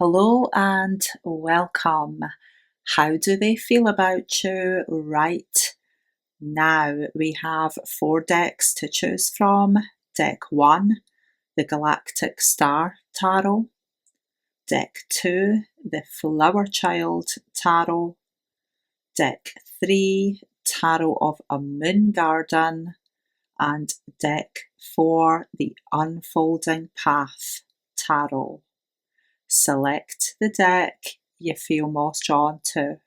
Hello and welcome. How do they feel about you right now? We have 4 decks to choose from. Deck 1, the Galactic Star Tarot. Deck 2, the Flower Child Tarot. Deck 3, Tarot of a Moon Garden. And Deck 4, the Unfolding Path Tarot. Select the deck you feel most drawn to.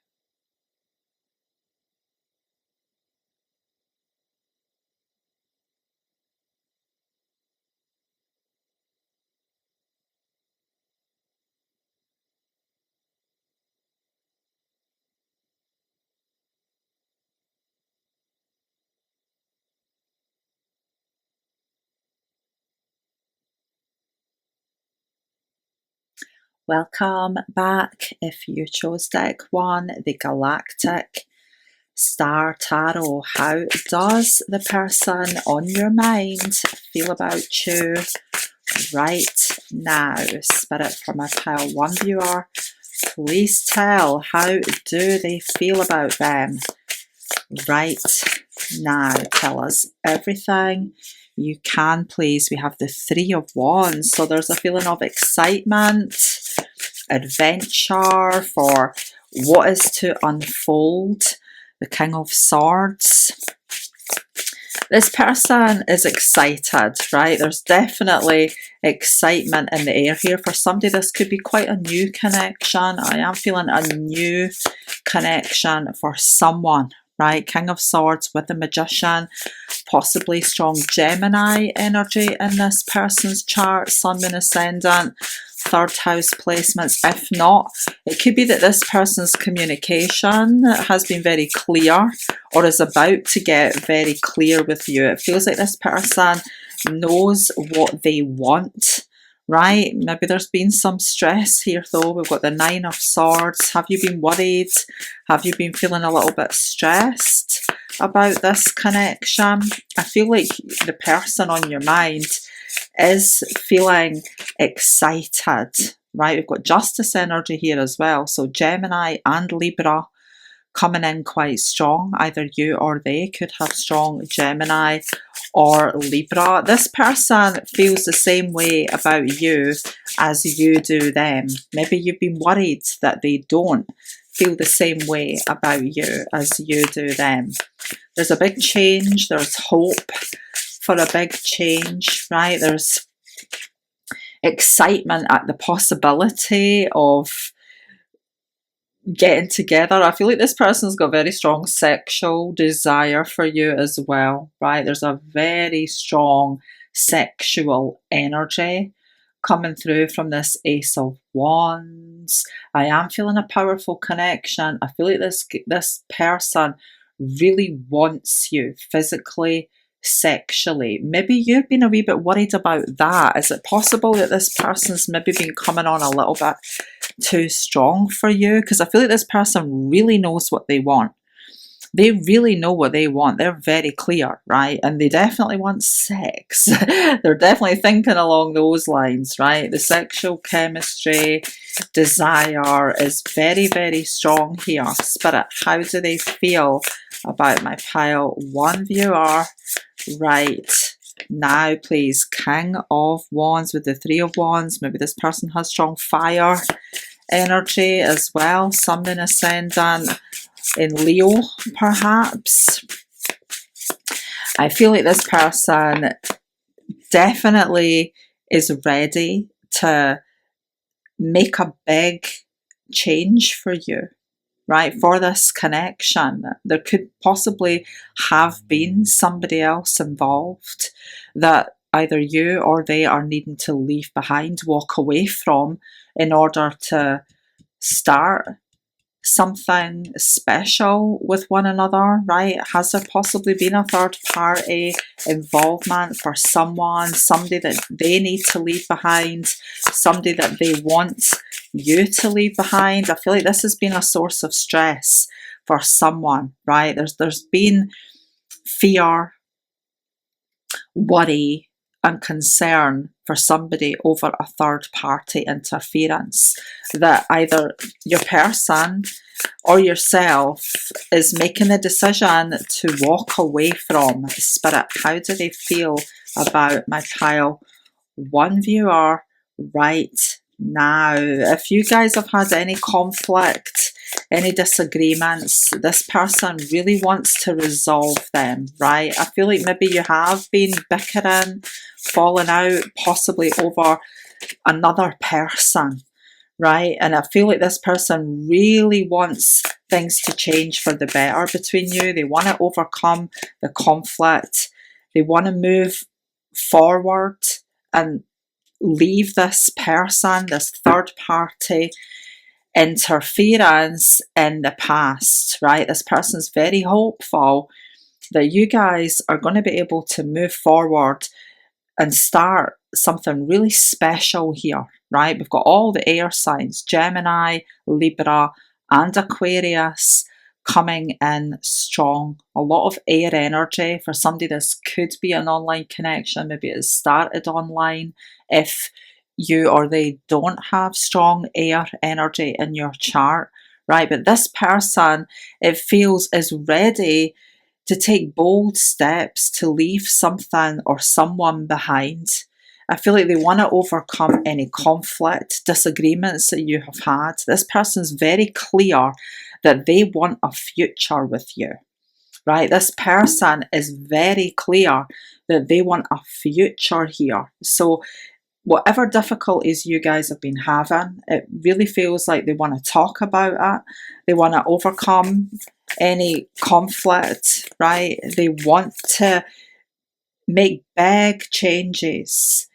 Welcome back. If you chose deck 1, the Galactic Star Tarot, how does the person on your mind feel about you right now? Spirit for my pile 1 viewer, please tell, how do they feel about them right now? Tell us everything you can, please. We have the 3 of Wands, so there's a feeling of excitement, adventure for what is to unfold. The King of Swords. This person is excited, right? There's definitely excitement in the air here. For somebody, this could be quite a new connection. I am feeling a new connection for someone, right? King of Swords with the Magician, possibly strong Gemini energy in this person's chart, Sun, Moon, Ascendant, 3rd house placements. If not, it could be that this person's communication has been very clear or is about to get very clear with you. It feels like this person knows what they want, right? Maybe there's been some stress here though. We've got the 9 of Swords. Have you been worried? Have you been feeling a little bit stressed about this connection? I feel like the person on your mind is feeling excited, right? We've got Justice energy here as well. So Gemini and Libra coming in quite strong. Either you or they could have strong Gemini or Libra. This person feels the same way about you as you do them. Maybe you've been worried that they don't feel the same way about you as you do them. There's a big change. There's hope for a big change, right? There's excitement at the possibility of getting together. I feel like this person's got very strong sexual desire for you as well, right? There's a very strong sexual energy coming through from this Ace of Wands. I am feeling a powerful connection. I feel like this person really wants you physically, sexually. Maybe you've been a wee bit worried about that. Is it possible that this person's maybe been coming on a little bit too strong for you? Because I feel like this person really knows what they want. They really know what they want. They're very clear, right? And they definitely want sex. They're definitely thinking along those lines, right? The sexual chemistry, desire is very, very strong here. Spirit, how do they feel about my pile 1 viewer right now, please? King of Wands with the 3 of Wands. Maybe this person has strong fire energy as well. Sun, Moon, Ascendant in Leo, perhaps. I feel like this person definitely is ready to make a big change for you, right? For this connection. There could possibly have been somebody else involved that either you or they are needing to leave behind, walk away from, in order to start something special with one another, right? Has there possibly been a third party involvement for someone, somebody that they need to leave behind, somebody that they want you to leave behind? I feel like this has been a source of stress for someone, right? There's been fear, worry, and concern for somebody over a third party interference, that either your person or yourself is making a decision to walk away from. Spirit, how do they feel about my pile 1 viewer right now? If you guys have had any conflict, any disagreements, this person really wants to resolve them, right? I feel like maybe you have been bickering, falling out, possibly over another person, right? And I feel like this person really wants things to change for the better between you. They want to overcome the conflict. They want to move forward and leave this person, this third party interference in the past, right? This person's very hopeful that you guys are going to be able to move forward and start something really special here, right? We've got all the air signs, Gemini, Libra, and Aquarius coming in strong. A lot of air energy. For somebody, this could be an online connection. Maybe it started online. If you or they don't have strong air energy in your chart, right? But this person, it feels, is ready to take bold steps to leave something or someone behind. I feel like they want to overcome any conflict, disagreements that you have had. This person's very clear that they want a future with you, right? This person is very clear that they want a future here. So whatever difficulties you guys have been having, it really feels like they want to talk about it. They want to overcome any conflict, right? They want to make big changes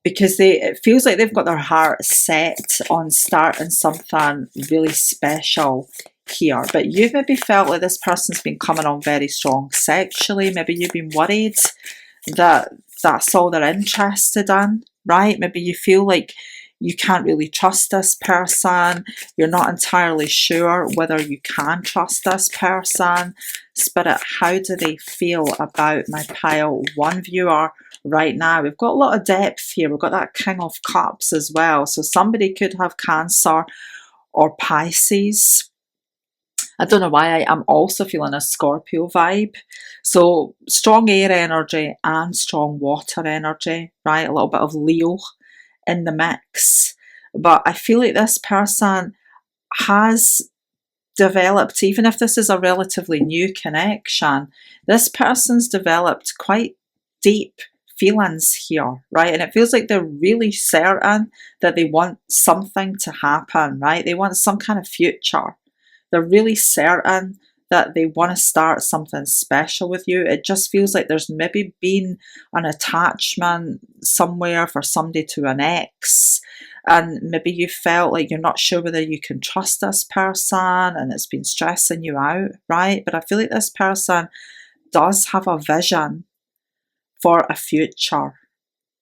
because it feels like they've got their heart set on starting something really special here. But you've maybe felt like this person's been coming on very strong sexually. Maybe you've been worried that that's all they're interested in, right? Maybe you feel like you can't really trust this person. You're not entirely sure whether you can trust this person. Spirit, how do they feel about my pile 1 viewer right now? We've got a lot of depth here. We've got that King of Cups as well. So somebody could have Cancer or Pisces. I don't know why I'm also feeling a Scorpio vibe. So strong air energy and strong water energy, right? A little bit of Leo in the mix. But I feel like this person has developed, even if this is a relatively new connection, this person's developed quite deep feelings here, right? And it feels like they're really certain that they want something to happen, right? They want some kind of future. They're really certain that they want to start something special with you. It just feels like there's maybe been an attachment somewhere for somebody to an ex, and maybe you felt like you're not sure whether you can trust this person and it's been stressing you out, right? But I feel like this person does have a vision for a future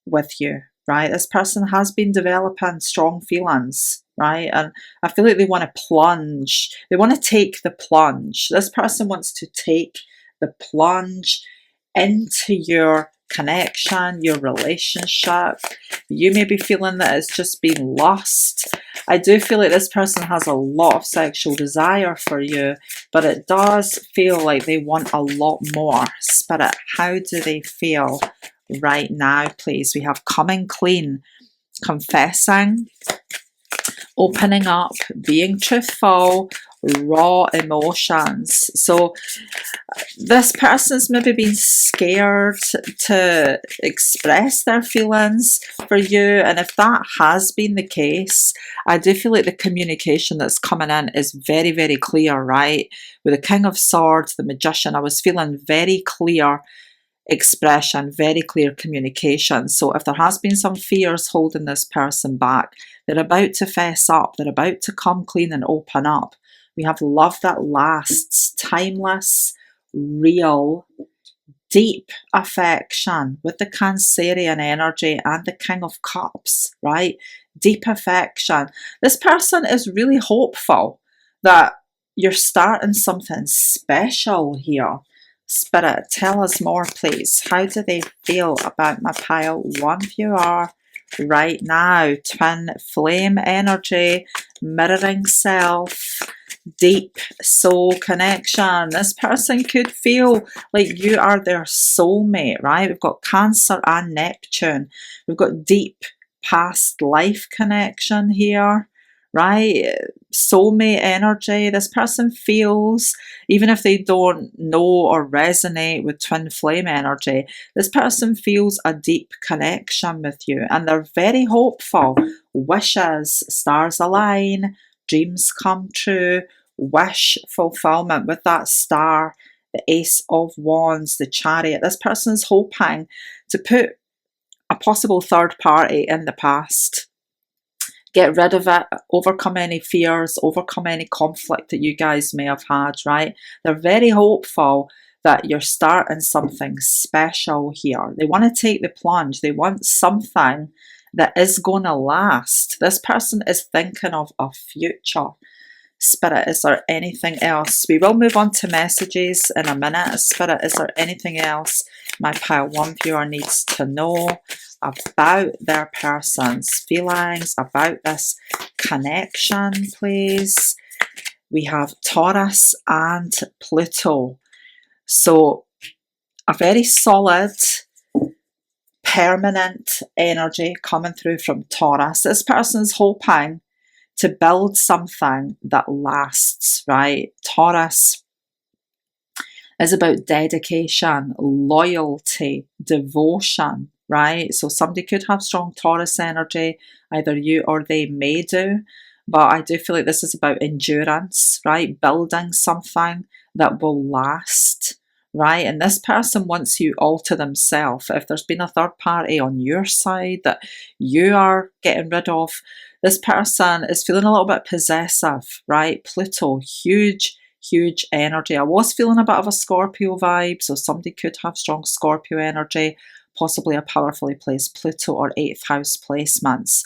with you, right? This person has been developing strong feelings, right? And I feel like they want to plunge. They want to take the plunge. This person wants to take the plunge into your connection, your relationship. You may be feeling that it's just been lust. I do feel like this person has a lot of sexual desire for you, but it does feel like they want a lot more. Spirit, how do they feel right now, please? We have coming clean, confessing, opening up, being truthful, raw emotions. So this person's maybe been scared to express their feelings for you, and if that has been the case, I do feel like the communication that's coming in is very, very clear, right? With the King of Swords, the Magician, I was feeling very clear expression, very clear communication. So if there has been some fears holding this person back, they're about to fess up, they're about to come clean and open up. We have love that lasts, timeless, real, deep affection with the Cancerian energy and the King of Cups, right? Deep affection. This person is really hopeful that you're starting something special here. Spirit, tell us more, please. How do they feel about my pile 1 viewer right now? Twin flame energy, mirroring self, deep soul connection. This person could feel like you are their soulmate, right? We've got Cancer and Neptune. We've got deep past life connection here, right? Soulmate energy. This person feels, even if they don't know or resonate with twin flame energy, this person feels a deep connection with you, and they're very hopeful. Wishes, stars align, dreams come true, wish fulfillment with that star, the Ace of Wands, the Chariot. This person's hoping to put a possible third party in the past, get rid of it, overcome any fears, overcome any conflict that you guys may have had, right? They're very hopeful that you're starting something special here. They want to take the plunge. They want something that is going to last. This person is thinking of a future. Spirit, is there anything else? We will move on to messages in a minute. Spirit, is there anything else my pile 1 viewer needs to know about their person's feelings, about this connection, please? We have Taurus and Pluto. So a very solid, permanent energy coming through from Taurus. This person's hoping to build something that lasts, right? Taurus is about dedication, loyalty, devotion, right? So somebody could have strong Taurus energy, either you or they may do, but I do feel like this is about endurance, right? Building something that will last, right? And this person wants you all to themselves. If there's been a third party on your side that you are getting rid of, this person is feeling a little bit possessive, right? Pluto, huge energy. I was feeling a bit of a Scorpio vibe, so somebody could have strong Scorpio energy, possibly a powerfully placed Pluto or 8th house placements.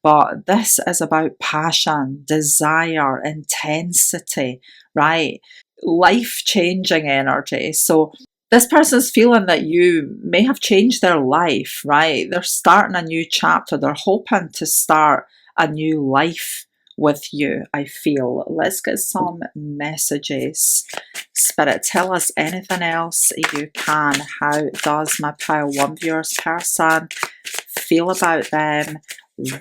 But this is about passion, desire, intensity, right? Life-changing energy. So this person's feeling that you may have changed their life, right? They're starting a new chapter. They're hoping to start a new life with you, I feel. Let's get some messages. Spirit, tell us anything else you can. How does my pile 1 viewers person feel about them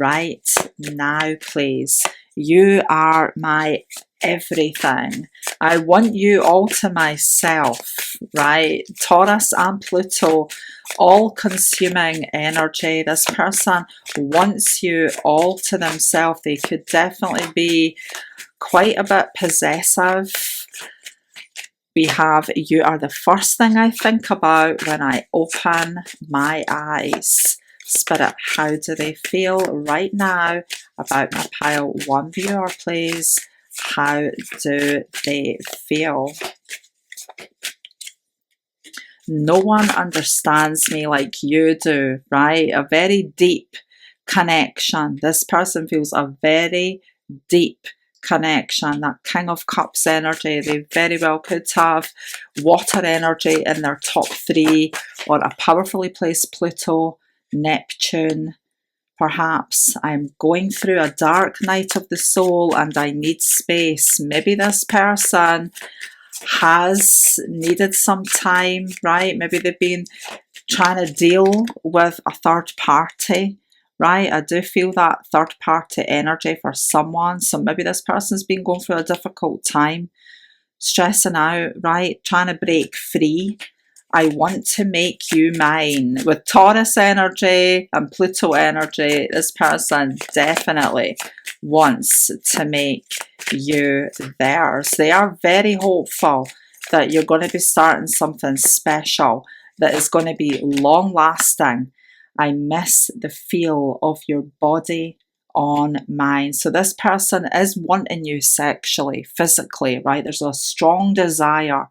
right now, please? You are my everything. I want you all to myself, right? Taurus and Pluto, all consuming energy. This person wants you all to themselves. They could definitely be quite a bit possessive. We have, you are the first thing I think about when I open my eyes. Spirit, how do they feel right now about my pile 1 viewer, please? How do they feel? No one understands me like you do, right? A very deep connection. This person feels a very deep connection, that King of Cups energy. They very well could have water energy in their top 3, or a powerfully placed Pluto, Neptune. Perhaps I'm going through a dark night of the soul and I need space. Maybe this person has needed some time, right? Maybe they've been trying to deal with a third party, right? I do feel that third party energy for someone. So maybe this person's been going through a difficult time, stressing out, right? Trying to break free. I want to make you mine. With Taurus energy and Pluto energy, this person definitely wants to make you theirs. They are very hopeful that you're going to be starting something special that is going to be long lasting. I miss the feel of your body on mine. So this person is wanting you sexually, physically, right? There's a strong desire.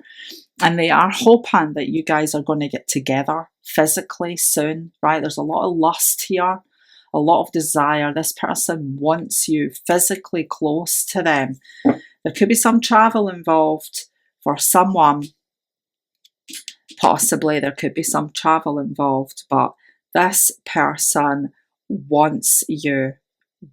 And they are hoping that you guys are going to get together physically soon, right? There's a lot of lust here, a lot of desire. This person wants you physically close to them. There could be some travel involved for someone. Possibly there could be some travel involved, but this person wants you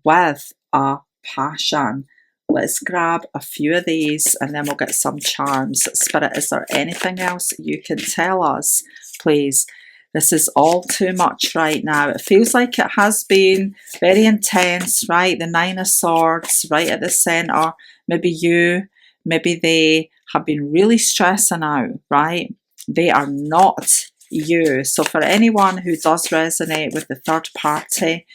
with a passion. Let's grab a few of these and then we'll get some charms. Spirit, is there anything else you can tell us, please? This is all too much right now. It feels like it has been very intense, right? The Nine of Swords right at the centre. Maybe you, maybe they have been really stressing out, right? They are not you. So for anyone who does resonate with the third party,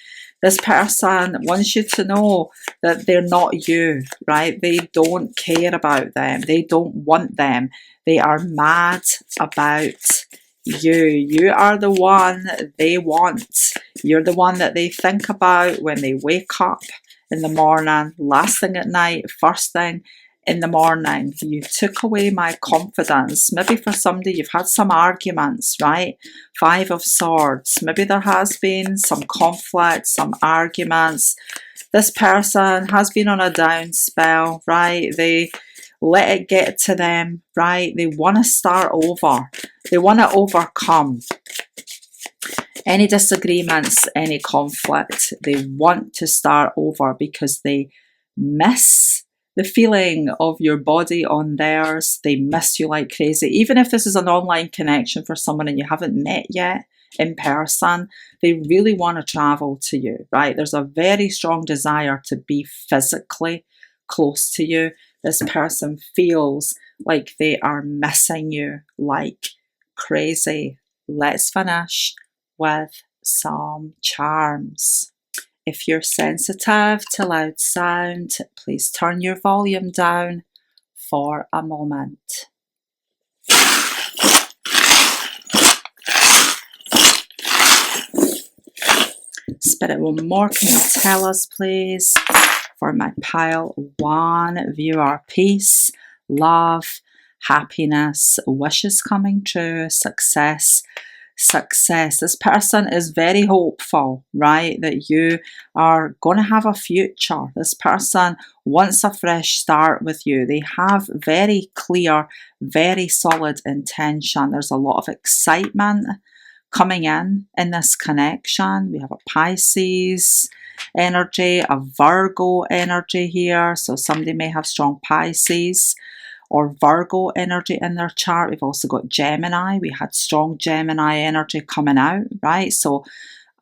this person wants you to know that they're not you, right? They don't care about them. They don't want them. They are mad about you. You are the one they want. You're the one that they think about when they wake up in the morning, last thing at night, first thing in the morning. You took away my confidence. Maybe for somebody you've had some arguments, right? Five of Swords. Maybe there has been some conflict, some arguments. This person has been on a down spell, right? They let it get to them, right? They want to start over. They want to overcome any disagreements, any conflict. They want to start over because they miss the feeling of your body on theirs. They miss you like crazy. Even if this is an online connection for someone and you haven't met yet in person, they really want to travel to you, right? There's a very strong desire to be physically close to you. This person feels like they are missing you like crazy. Let's finish with some charms. If you're sensitive to loud sound, please turn your volume down for a moment. Spirit, one more, can you tell us please, for my pile 1 viewer? Peace, love, happiness, wishes coming true, success. This person is very hopeful, right, that you are going to have a future. This person wants a fresh start with you. They have very clear, very solid intention. There's a lot of excitement coming in this connection. We have a Pisces energy, a Virgo energy here. So somebody may have strong Pisces or Virgo energy in their chart. We've also got Gemini. We had strong Gemini energy coming out, right? So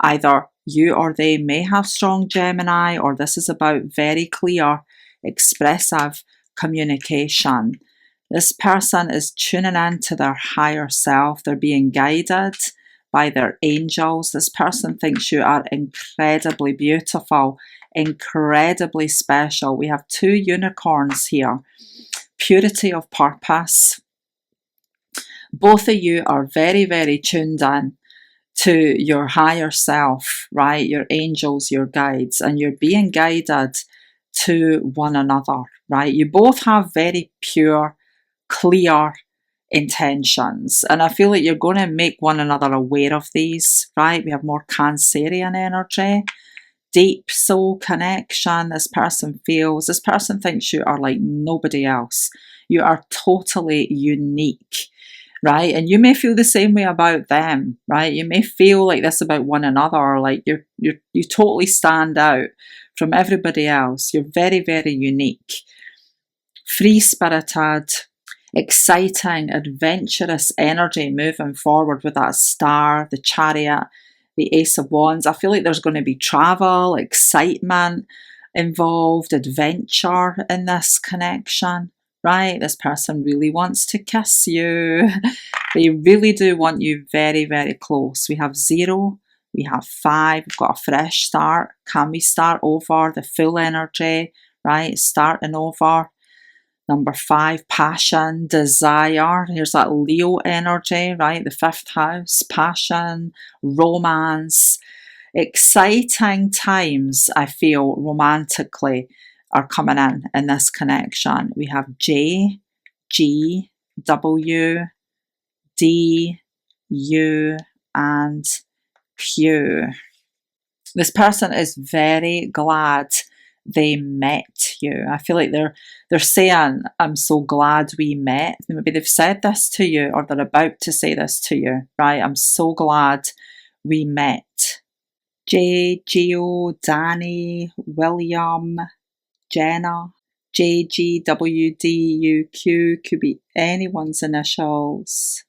either you or they may have strong Gemini, or this is about very clear, expressive communication. This person is tuning in to their higher self. They're being guided by their angels. This person thinks you are incredibly beautiful, incredibly special. We have 2 unicorns here. Purity of purpose. Both of you are very, very tuned in to your higher self, right? Your angels, your guides, and you're being guided to one another, right? You both have very pure, clear intentions, and I feel like you're going to make one another aware of these, right? We have more Cancerian energy. Deep soul connection. This person thinks you are like nobody else. You are totally unique, right? And you may feel the same way about them, right? You may feel like this about one another, like you totally stand out from everybody else. You're very, very unique. Free spirited, exciting, adventurous energy moving forward with that star, the Chariot, the Ace of Wands. I feel like there's going to be travel, excitement involved, adventure in this connection, right? This person really wants to kiss you. They really do want you very, very close. We have 0, we have 5, we've got a fresh start. Can we start over? The full energy, right? Starting over. Number 5, passion, desire. Here's that Leo energy, right? The 5th house, passion, romance. Exciting times, I feel, romantically are coming in this connection. We have J, G, W, D, U, and Q. This person is very glad they met you. I feel like they're saying, I'm so glad we met. Maybe they've said this to you, or they're about to say this to you, right? I'm so glad we met. Jay, Geo, Danny, William, Jenna, JGWDUQ, could be anyone's initials.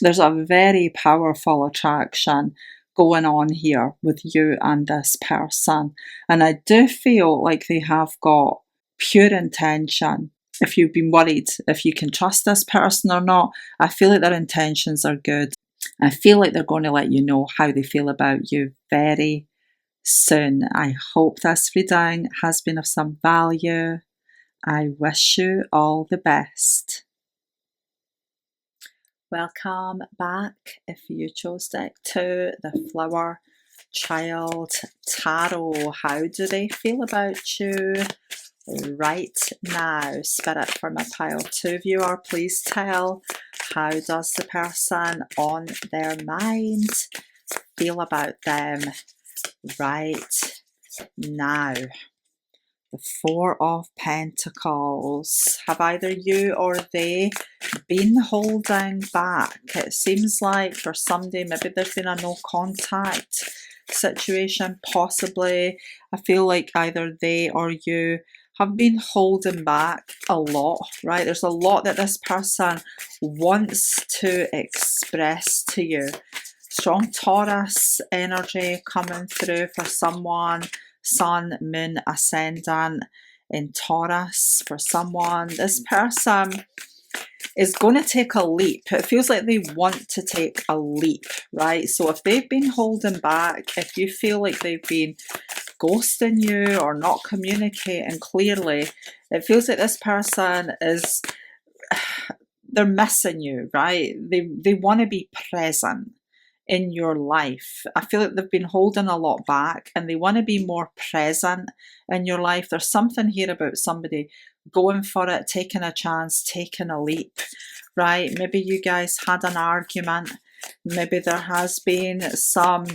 There's a very powerful attraction going on here with you and this person. And I do feel like they have got pure intention. If you've been worried if you can trust this person or not, I feel like their intentions are good. I feel like they're going to let you know how they feel about you very soon. I hope this reading has been of some value. I wish you all the best. Welcome back if you chose deck 2, the Flower Child Tarot. How do they feel about you right now? Spirit, for my pile 2 viewer, please tell, how does the person on their mind feel about them right now? The 4 of Pentacles. Have either you or they been holding back? It seems like for somebody, maybe there's been a no contact situation, possibly. I feel like either they or you have been holding back a lot, right? There's a lot that this person wants to express to you. Strong Taurus energy coming through for someone. Sun, Moon, Ascendant in Taurus for someone. This person is going to take a leap. It feels like they want to take a leap, right? So if they've been holding back, if you feel like they've been ghosting you or not communicating clearly, it feels like this person is, they're missing you, right? They want to be present in your life. I feel like they've been holding a lot back and they want to be more present in your life. There's something here about somebody going for it, taking a chance, taking a leap, right? Maybe you guys had an argument. Maybe there has been some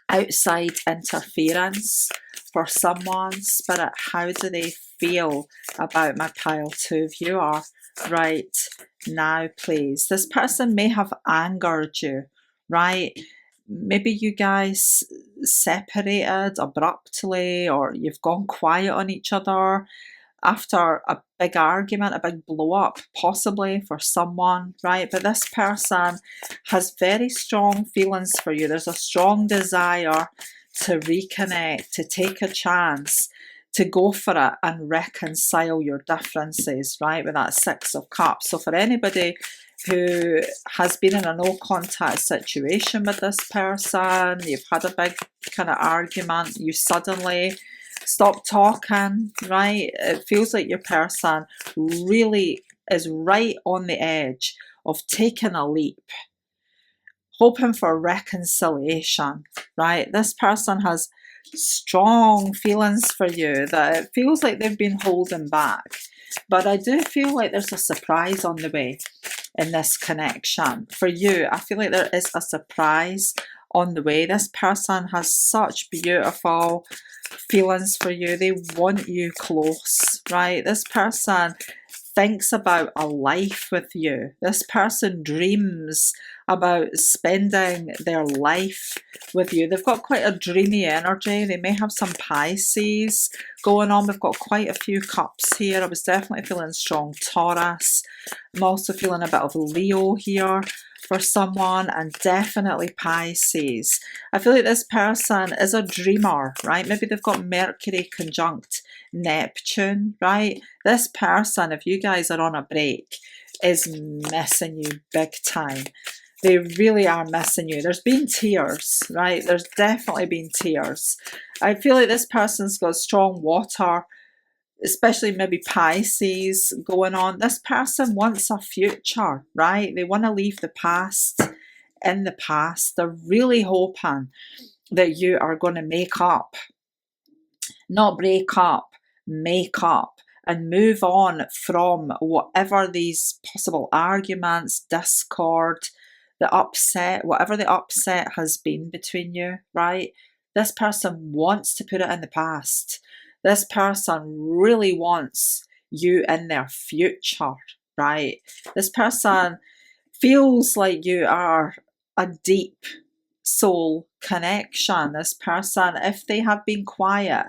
outside interference for someone. Spirit, how do they feel about my pile 2 viewer right now, please? This person may have angered you, right? Maybe you guys separated abruptly, or you've gone quiet on each other after a big argument, a big blow up, possibly for someone, right? But this person has very strong feelings for you. There's a strong desire to reconnect, to take a chance, to go for it and reconcile your differences, right? With that 6 of Cups. So for anybody who has been in a no contact situation with this person, you've had a big kind of argument, you suddenly stop talking, right? It feels like your person really is right on the edge of taking a leap, hoping for reconciliation, right? This person has strong feelings for you that it feels like they've been holding back. But I do feel like there's a surprise on the way in this connection. For you, I feel like there is a surprise on the way. This person has such beautiful feelings for you. They want you close, right? This person thinks about a life with you. This person dreams about spending their life with you. They've got quite a dreamy energy. They may have some Pisces going on. We've got quite a few cups here. I was definitely feeling strong Taurus. I'm also feeling a bit of Leo here for someone, and definitely Pisces. I feel like this person is a dreamer, right? Maybe they've got Mercury conjunct Neptune, right? This person, if you guys are on a break, is missing you big time. They really are missing you. There's been tears, right? There's definitely been tears. I feel like this person's got strong water, especially maybe Pisces going on. This person wants a future, right? They want to leave the past in the past. They're really hoping that you are going to make up, not break up, make up, and move on from whatever these possible arguments, discord, the upset, whatever the upset has been between you, right? This person wants to put it in the past. This person really wants you in their future, right? This person feels like you are a deep soul connection. This person, if they have been quiet,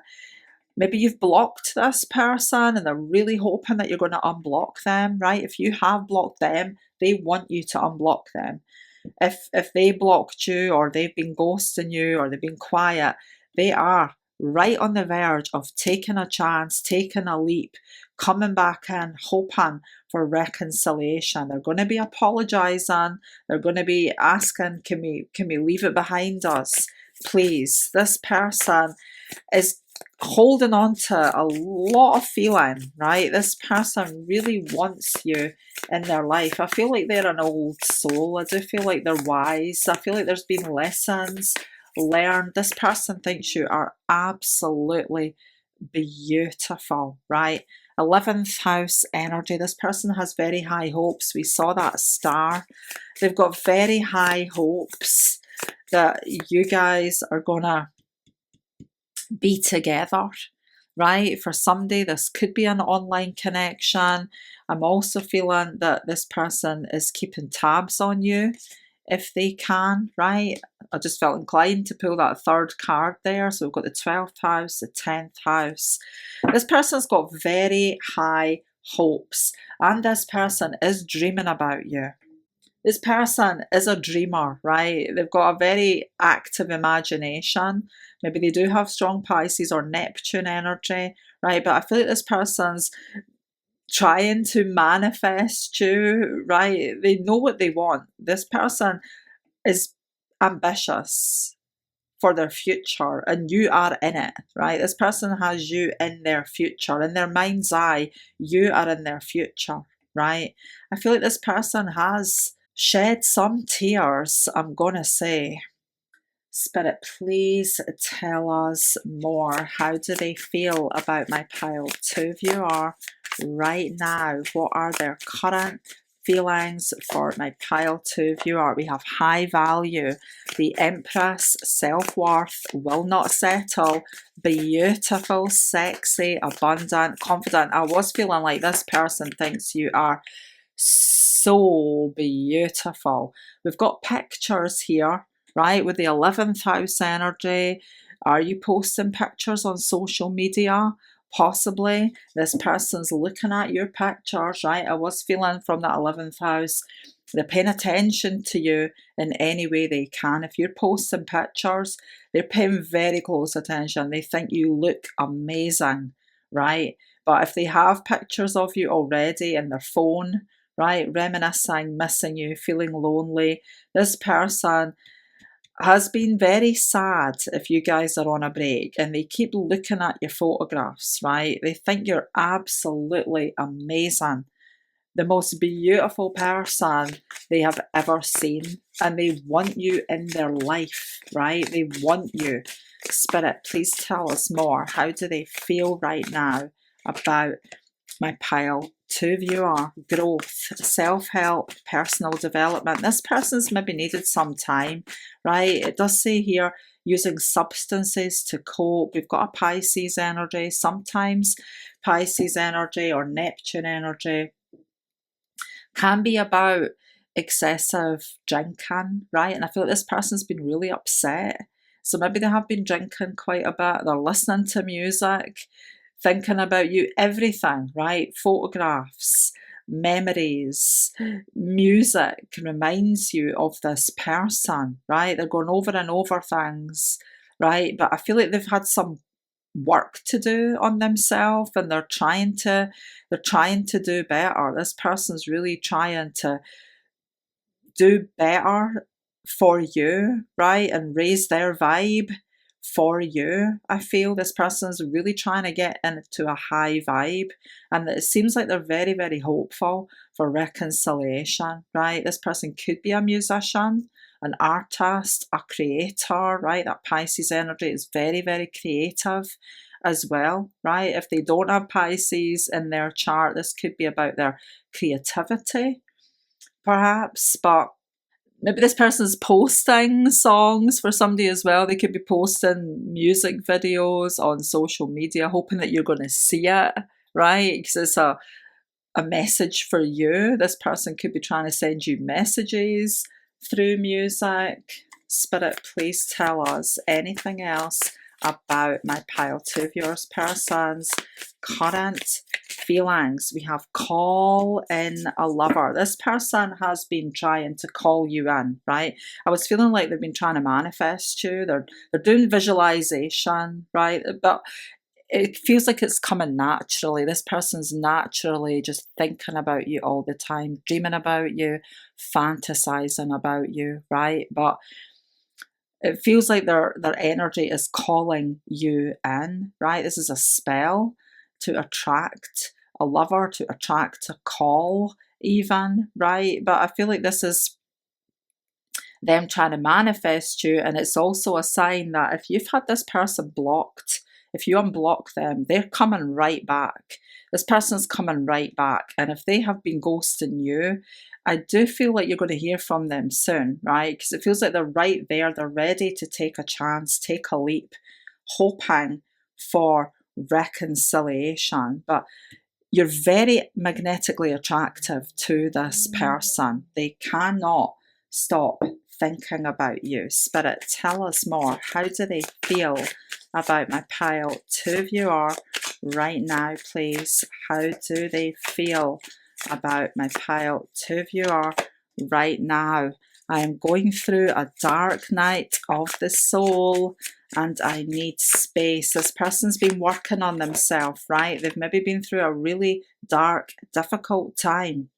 maybe you've blocked this person and they're really hoping that you're going to unblock them, right? If you have blocked them, they want you to unblock them. If they blocked you, or they've been ghosting you, or they've been quiet, they are right on the verge of taking a chance, taking a leap, coming back in, hoping for reconciliation. They're going to be apologizing. They're going to be asking, can we leave it behind us, please? This person is holding on to a lot of feeling, right? This person really wants you in their life. I feel like they're an old soul. I do feel like they're wise. I feel like there's been lessons learned. This person thinks you are absolutely beautiful, right? 11th house energy. This person has very high hopes. We saw that star. They've got very high hopes that you guys are gonna be together, right? For somebody, this could be an online connection. I'm also feeling that this person is keeping tabs on you if they can, right? I just felt inclined to pull that third card there. So we've got the 12th house, the 10th house. This person's got very high hopes, and this person is dreaming about you. This person is a dreamer, right? They've got a very active imagination. Maybe they do have strong Pisces or Neptune energy, right? But I feel like this person's trying to manifest you, right? They know what they want. This person is ambitious for their future, and you are in it, right? This person has you in their future. In their mind's eye, you are in their future, right? I feel like this person has shed some tears, I'm gonna say. Spirit, please tell us more. How do they feel about my pile 2 viewer right now? What are their current feelings for my pile 2 viewer? We have high value, the Empress, self-worth, will not settle, beautiful, sexy, abundant, confident. I was feeling like this person thinks you are so beautiful. We've got pictures here, right, with the 11th house energy. Are you posting pictures on social media? Possibly. This person's looking at your pictures, right? I was feeling from that 11th house, they're paying attention to you in any way they can. If you're posting pictures, they're paying very close attention. They think you look amazing, right? But if they have pictures of you already in their phone, right, reminiscing, missing you, feeling lonely, this person has been very sad if you guys are on a break and they keep looking at your photographs, right? They think you're absolutely amazing, the most beautiful person they have ever seen, and they want you in their life, right? They want you. Spirit, please tell us more. How do they feel right now about my pile 2 viewer? Growth, self-help, personal development. This person's maybe needed some time, right? It does say here using substances to cope. We've got a Pisces energy. Sometimes Pisces energy or Neptune energy can be about excessive drinking, right? And I feel like this person's been really upset. So maybe they have been drinking quite a bit. They're listening to music, thinking about you, everything, right? Photographs, memories, music reminds you of this person, right? They're going over and over things, right? But I feel like they've had some work to do on themselves, and they're trying to do better. This person's really trying to do better for you, right? And raise their vibe for you. I feel this person's really trying to get into a high vibe, and it seems like they're very, very hopeful for reconciliation, right? This person could be a musician, an artist, a creator, right? That Pisces energy is very, very creative as well, right? If they don't have Pisces in their chart, this could be about their creativity, perhaps, but Maybe this person's posting songs for somebody as well. They could be posting music videos on social media, hoping that you're going to see it, right? Because it's a message for you. This person could be trying to send you messages through music. Spirit, please tell us anything else about my pile two of yours person's current feelings. We have call in a lover. This person has been trying to call you in, right? I was feeling like they've been trying to manifest you. They're doing visualization, right? But it feels like it's coming naturally. This person's naturally just thinking about you all the time, dreaming about you, fantasizing about you, right? But it feels like their energy is calling you in, right? This is a spell to attract a lover, to attract a call even, right? But I feel like this is them trying to manifest you, and it's also a sign that if you've had this person blocked, if you unblock them, they're coming right back. This person's coming right back, and if they have been ghosting you, I do feel like you're going to hear from them soon, right? Because it feels like they're right there, they're ready to take a chance, take a leap, hoping for reconciliation. But you're very magnetically attractive to this person. They cannot stop thinking about you. Spirit, tell us more. How do they feel about my pile two of you are right now, please? How do they feel about my pile two of you are right now? I am going through a dark night of the soul and I need space. This person's been working on themselves, right? They've maybe been through a really dark, difficult time.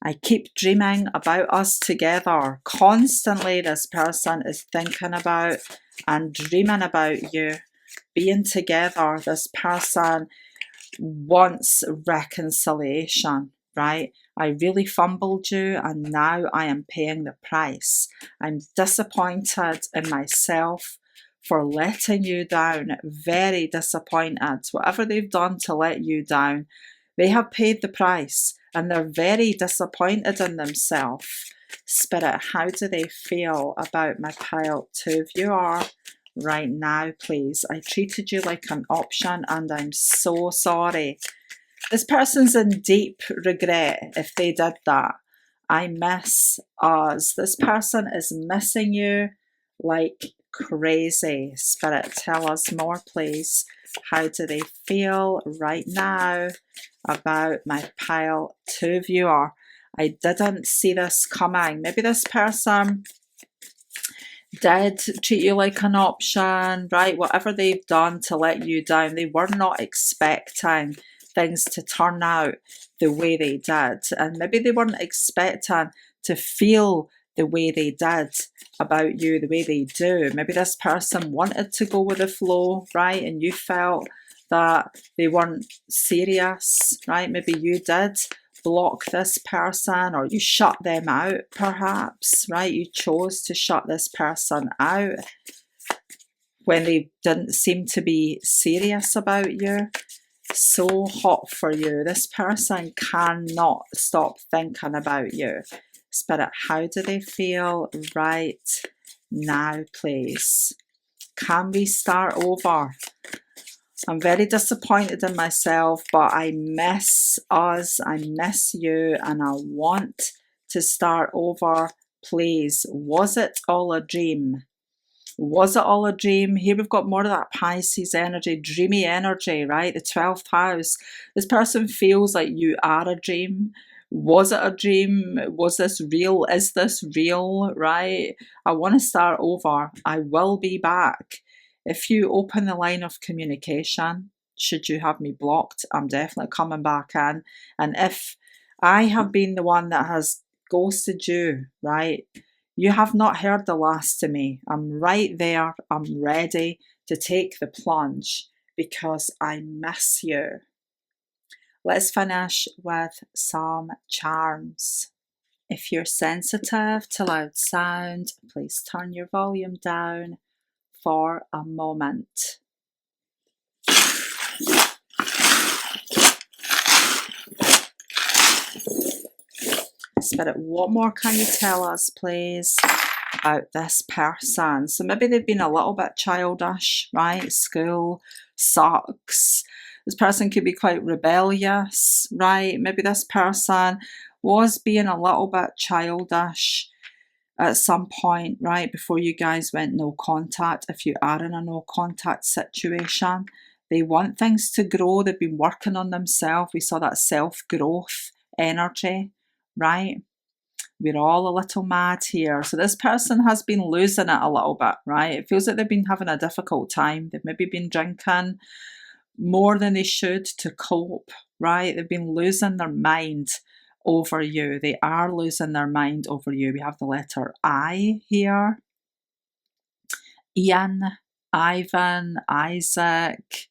I keep dreaming about us together. Constantly, this person is thinking about and dreaming about you being together. This person wants reconciliation, right? I really fumbled you and now I am paying the price. I'm disappointed in myself for letting you down. Very disappointed. Whatever they've done to let you down, they have paid the price and they're very disappointed in themselves. Spirit, how do they feel about my pile two of you are right now, please? I treated you like an option and I'm so sorry. This person's in deep regret if they did that. I miss us. This person is missing you like crazy. Spirit, tell us more, please. How do they feel right now about my pile two of you are? I didn't see this coming. Maybe this person did treat you like an option, right? Whatever they've done to let you down, they were not expecting things to turn out the way they did. And maybe they weren't expecting to feel the way they did about you, the way they do. Maybe this person wanted to go with the flow, right? And you felt that they weren't serious, right? Maybe you did block this person or you shut them out perhaps, right? You chose to shut this person out when they didn't seem to be serious about you. So hot for you. This person cannot stop thinking about you. Spirit, how do they feel right now, please? Can we start over? I'm very disappointed in myself, but I miss us, I miss you, and I want to start over, please. Was it all a dream? Was it all a dream? Here we've got more of that Pisces energy, dreamy energy, right? The 12th house. This person feels like you are a dream. Was it a dream? Was this real? Is this real, right? I want to start over. I will be back. If you open the line of communication, should you have me blocked, I'm definitely coming back in. And if I have been the one that has ghosted you, right? You have not heard the last of me. I'm right there. I'm ready to take the plunge because I miss you. Let's finish with some charms. If you're sensitive to loud sound, please turn your volume down for a moment. Spirit, what more can you tell us, please, about this person? So maybe they've been a little bit childish, right? School sucks. This person could be quite rebellious, right? Maybe this person was being a little bit childish at some point, right, before you guys went no contact. If you are in a no contact situation, they want things to grow. They've been working on themselves. We saw that self-growth energy, right? We're all a little mad here. So this person has been losing it a little bit, right? It feels like they've been having a difficult time. They've maybe been drinking more than they should to cope, right? They've been losing their mind over you. They are losing their mind over you. We have the letter I here. Ian, Ivan, Isaac.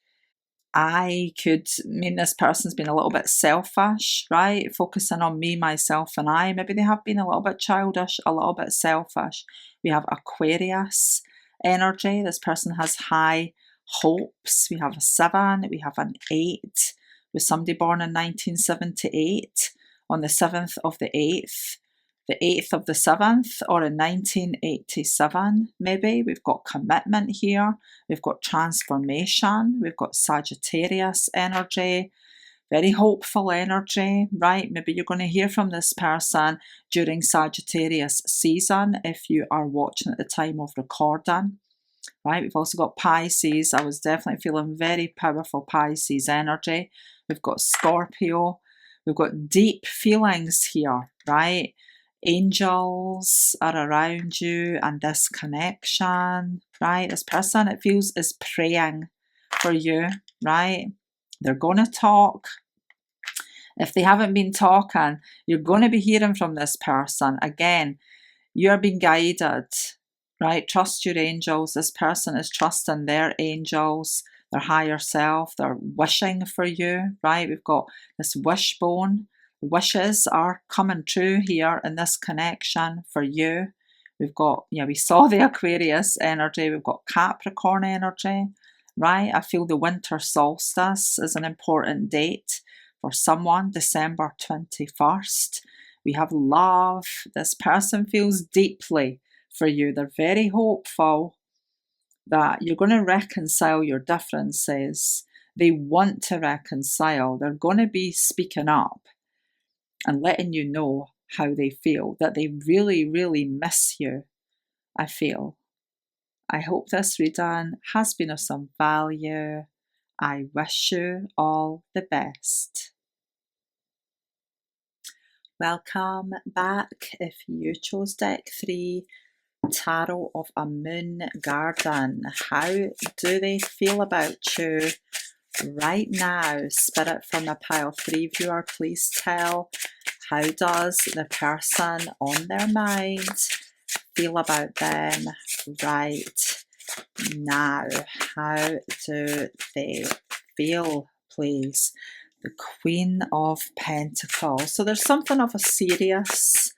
I could mean this person's been a little bit selfish, right? Focusing on me, myself, and I. Maybe they have been a little bit childish, a little bit selfish. We have Aquarius energy. This person has high hopes. We have a 7, we have an 8. With somebody born in 1978 on the 7th of the 8th. The 8th of the 7th, or in 1987, maybe. We've got commitment here. We've got transformation. We've got Sagittarius energy. Very hopeful energy, right? Maybe you're going to hear from this person during Sagittarius season if you are watching at the time of recording, right? We've also got Pisces. I was definitely feeling very powerful Pisces energy. We've got Scorpio. We've got deep feelings here, right? Angels are around you and this connection, right? This person, it feels, is praying for you, right? They're going to talk. If they haven't been talking, you're going to be hearing from this person. Again, you're being guided, right? Trust your angels. This person is trusting their angels, their higher self. They're wishing for you, right? We've got this wishbone. Wishes are coming true here in this connection for you. We've got, we saw the Aquarius energy. We've got Capricorn energy, right? I feel the winter solstice is an important date for someone, December 21st. We have love. This person feels deeply for you. They're very hopeful that you're going to reconcile your differences. They want to reconcile. They're going to be speaking up and letting you know how they feel, that they really, really miss you, I feel. I hope this reading has been of some value. I wish you all the best. Welcome back. If you chose deck 3, Tarot of a Moon Garden, how do they feel about you right now? Spirit from the pile 3 viewer, please tell, how does the person on their mind feel about them right now? How do they feel, please? The Queen of Pentacles. So there's something of a serious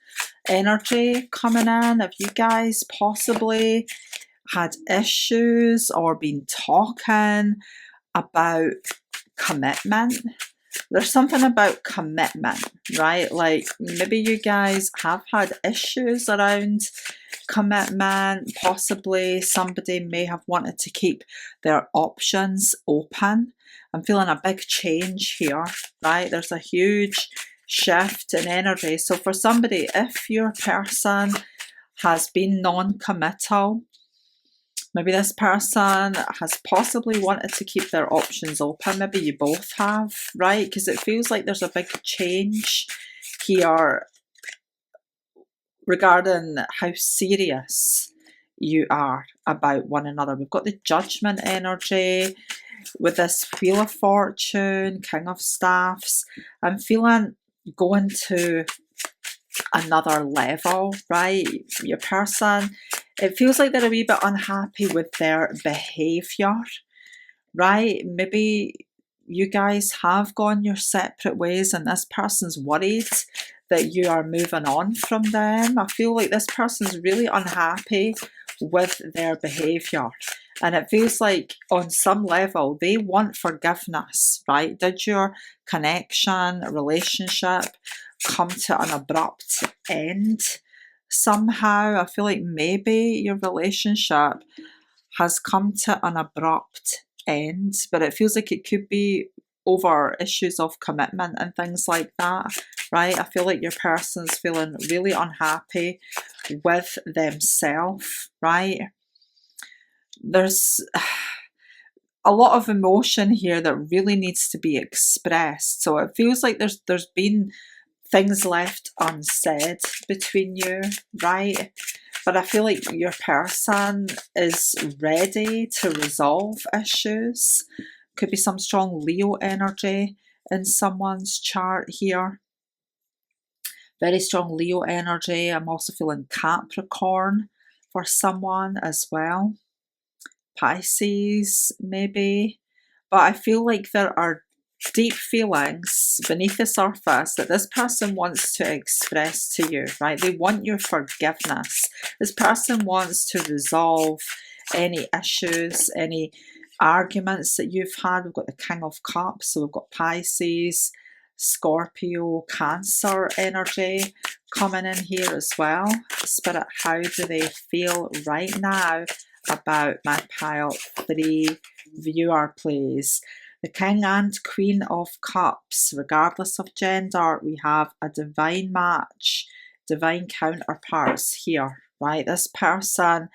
energy coming in. Have you guys possibly had issues or been talking about commitment? There's something about commitment, right? Like maybe you guys have had issues around commitment. Possibly somebody may have wanted to keep their options open. I'm feeling a big change here, right? There's a huge shift in energy. So for somebody, if your person has been non-committal, maybe this person has possibly wanted to keep their options open. Maybe you both have, right? Because it feels like there's a big change here regarding how serious you are about one another. We've got the Judgment energy with this Wheel of Fortune, King of Staffs. I'm feeling going to another level, right? Your person, it feels like they're a wee bit unhappy with their behaviour, right? Maybe you guys have gone your separate ways and this person's worried that you are moving on from them. I feel like this person's really unhappy with their behaviour. And it feels like on some level they want forgiveness, right? Did your connection, relationship come to an abrupt end somehow. I feel like maybe your relationship has come to an abrupt end, but it feels like it could be over issues of commitment and things like that, right? I feel like your person's feeling really unhappy with themselves, right? There's a lot of emotion here that really needs to be expressed. So it feels like there's been things left unsaid between you, right? But I feel like your person is ready to resolve issues. Could be some strong Leo energy in someone's chart here. Very strong Leo energy. I'm also feeling Capricorn for someone as well. Pisces, maybe. But I feel like there are deep feelings beneath the surface that this person wants to express to you, right? They want your forgiveness. This person wants to resolve any issues, any arguments that you've had. We've got the King of Cups, so we've got Pisces, Scorpio, Cancer energy coming in here as well. Spirit, how do they feel right now about my pile 3 viewer, please? The King and Queen of Cups, regardless of gender, we have a divine match, divine counterparts here, right? This person,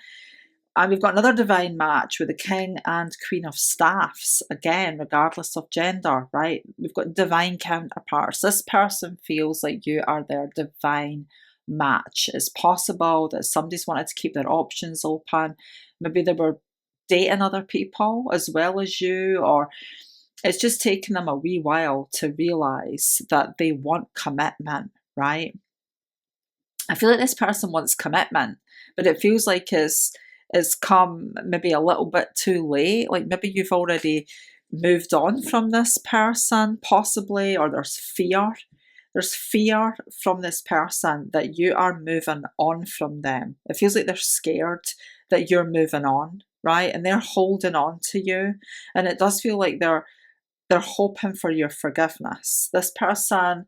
and we've got another divine match with the King and Queen of Staffs, again, regardless of gender, right? We've got divine counterparts. This person feels like you are their divine match. It's possible that somebody's wanted to keep their options open. Maybe they were dating other people as well as you, or it's just taken them a wee while to realise that they want commitment, right? I feel like this person wants commitment, but it feels like it's come maybe a little bit too late. Like maybe you've already moved on from this person, possibly, or there's fear. There's fear from this person that you are moving on from them. It feels like they're scared that you're moving on, right? And they're holding on to you. And it does feel like they're hoping for your forgiveness. This person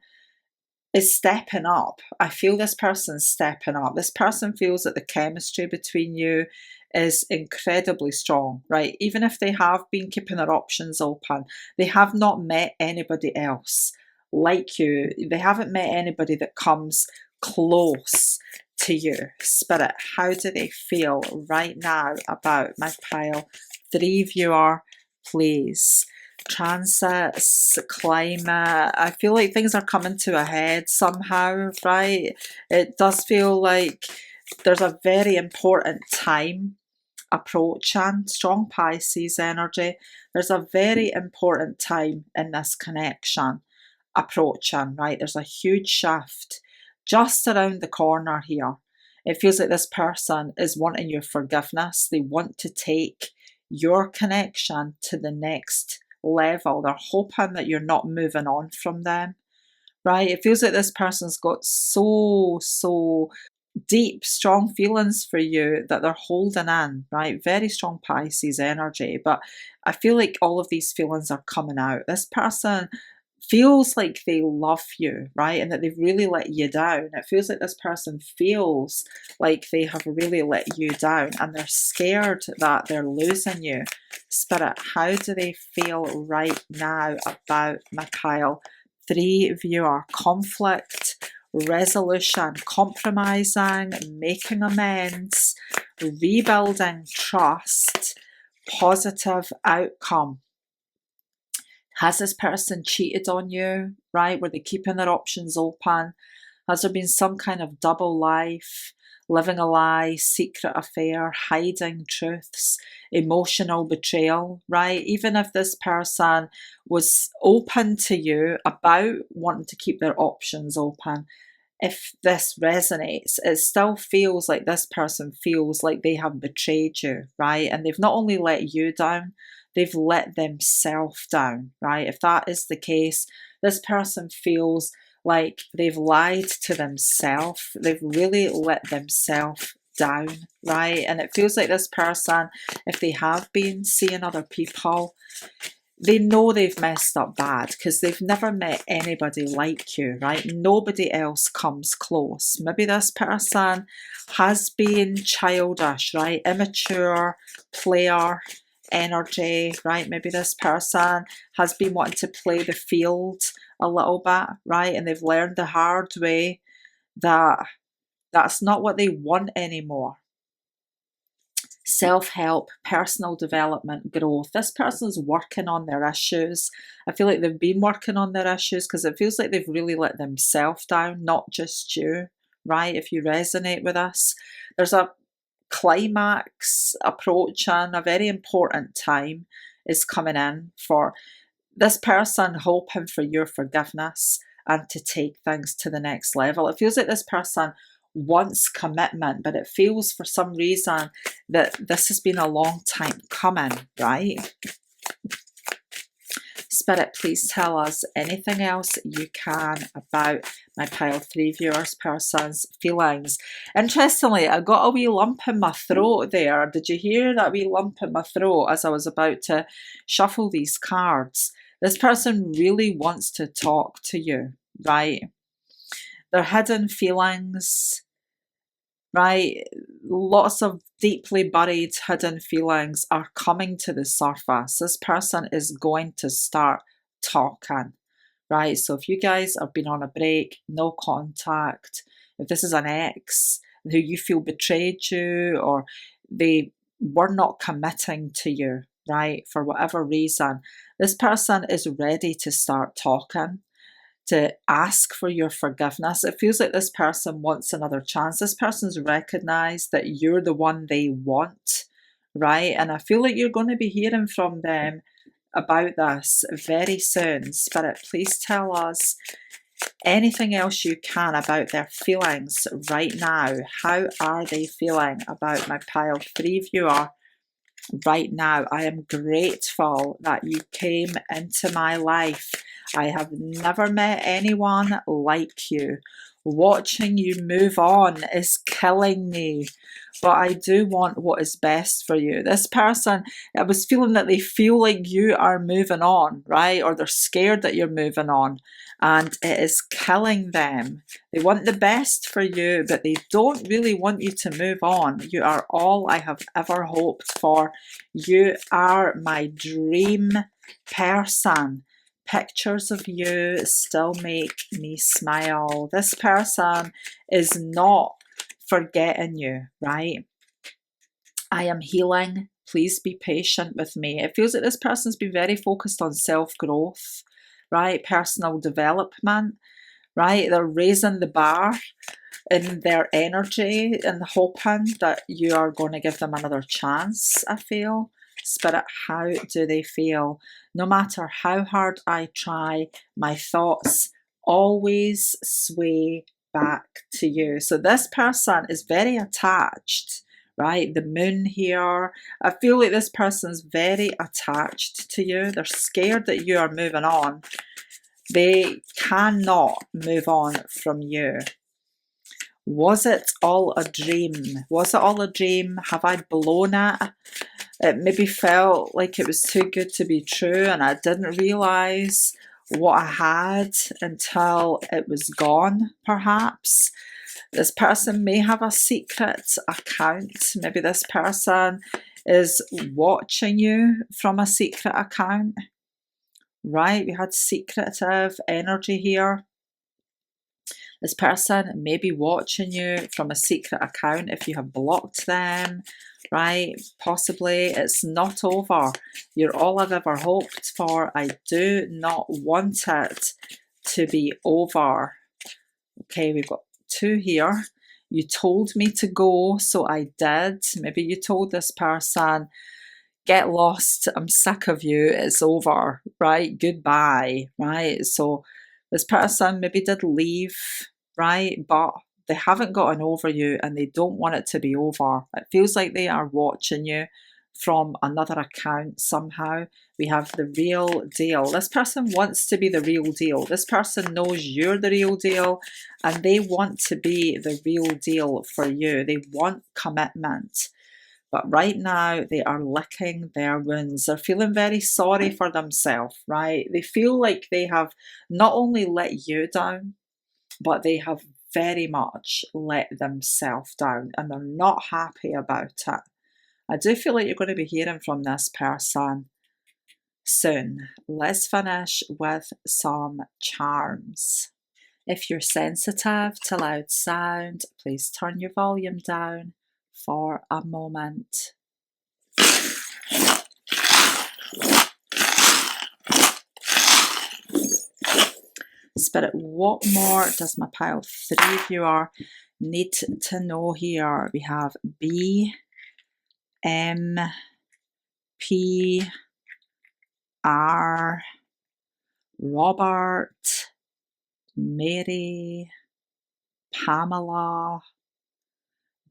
is stepping up. I feel this person's stepping up. This person feels that the chemistry between you is incredibly strong, right? Even if they have been keeping their options open, they have not met anybody else like you. They haven't met anybody that comes close to you. Spirit, how do they feel right now about my pile 3 viewer, please? Transits, climate. I feel like things are coming to a head somehow, right? It does feel like there's a very important time approaching. Strong Pisces energy. There's a very important time in this connection approaching, right? There's a huge shift just around the corner here. It feels like this person is wanting your forgiveness. They want to take your connection to the next level. They're hoping that you're not moving on from them, right? It feels like this person's got so deep, strong feelings for you that they're holding in, right? Very strong Pisces energy, but I feel like all of these feelings are coming out. This person feels like they love you, right? And that they've really let you down. It feels like this person feels like they have really let you down and they're scared that they're losing you. Spirit, how do they feel right now about my pile 3 viewer? Conflict, resolution, compromising, making amends, rebuilding trust, positive outcome. Has this person cheated on you, right? Were they keeping their options open? Has there been some kind of double life, living a lie, secret affair, hiding truths, emotional betrayal, right? Even if this person was open to you about wanting to keep their options open, if this resonates, it still feels like this person feels like they have betrayed you, right? And they've not only let you down, they've let themselves down, right? If that is the case, this person feels like they've lied to themselves. They've really let themselves down, right? And it feels like this person, if they have been seeing other people, they know they've messed up bad because they've never met anybody like you, right? Nobody else comes close. Maybe this person has been childish, right? Immature, player energy, right? Maybe this person has been wanting to play the field a little bit, right? And they've learned the hard way that that's not what they want anymore. Self-help, personal development, growth. This person's working on their issues. I feel like they've been working on their issues because it feels like they've really let themselves down, not just you, right? If you resonate with us, there's a climax approaching, a very important time is coming in for this person, hoping for your forgiveness and to take things to the next level. It feels like this person wants commitment, but it feels for some reason that this has been a long time coming, right? Spirit, please tell us anything else you can about my pile 3 viewers person's feelings. Interestingly, I got a wee lump in my throat there. Did you hear that wee lump in my throat as I was about to shuffle these cards? This person really wants to talk to you, right? Their hidden feelings, right? Lots of deeply buried hidden feelings are coming to the surface. This person is going to start talking, right? So if you guys have been on a break, no contact, if this is an ex who you feel betrayed you or they were not committing to you, right, for whatever reason, this person is ready to start talking, to ask for your forgiveness. It feels like this person wants another chance. This person's recognized that you're the one they want, right? And I feel like you're going to be hearing from them about this very soon. Spirit, please tell us anything else you can about their feelings right now. How are they feeling about my pile 3 viewer right now? I am grateful that you came into my life. I have never met anyone like you. Watching you move on is killing me, but I do want what is best for you. This person, I was feeling that they feel like you are moving on, right? Or they're scared that you're moving on, and it is killing them. They want the best for you, but they don't really want you to move on. You are all I have ever hoped for. You are my dream person. Pictures of you still make me smile. This person is not forgetting you, right? I am healing. Please be patient with me. It feels like this person's been very focused on self-growth, right? Personal development, right? They're raising the bar in their energy and hoping that you are going to give them another chance, I feel. Spirit, how do they feel? No matter how hard I try, my thoughts always sway back to you. So this person is very attached, right? The moon here. I feel like this person's very attached to you. They're scared that you are moving on. They cannot move on from you. Was it all a dream? Was it all a dream? Have I blown it? It maybe felt like it was too good to be true and I didn't realise what I had until it was gone, perhaps. This person may have a secret account. Maybe this person is watching you from a secret account. Right, we had secretive energy here. This person may be watching you from a secret account if you have blocked them, right? Possibly it's not over. You're all I've ever hoped for. I do not want it to be over. Okay, we've got 2 here. You told me to go, so I did. Maybe you told this person, get lost, I'm sick of you, it's over, right? Goodbye, right? So this person maybe did leave, right? But they haven't gotten over you and they don't want it to be over. It feels like they are watching you from another account somehow. We have the real deal. This person wants to be the real deal. This person knows you're the real deal and they want to be the real deal for you. They want commitment. But right now, they are licking their wounds. They're feeling very sorry for themselves, right? They feel like they have not only let you down, but they have very much let themselves down and they're not happy about it. I do feel like you're going to be hearing from this person soon. Let's finish with some charms. If you're sensitive to loud sound, please turn your volume down for a moment. Spirit, what more does my pile 3 viewer need to know here? We have B, M, P, R, Robert, Mary, Pamela.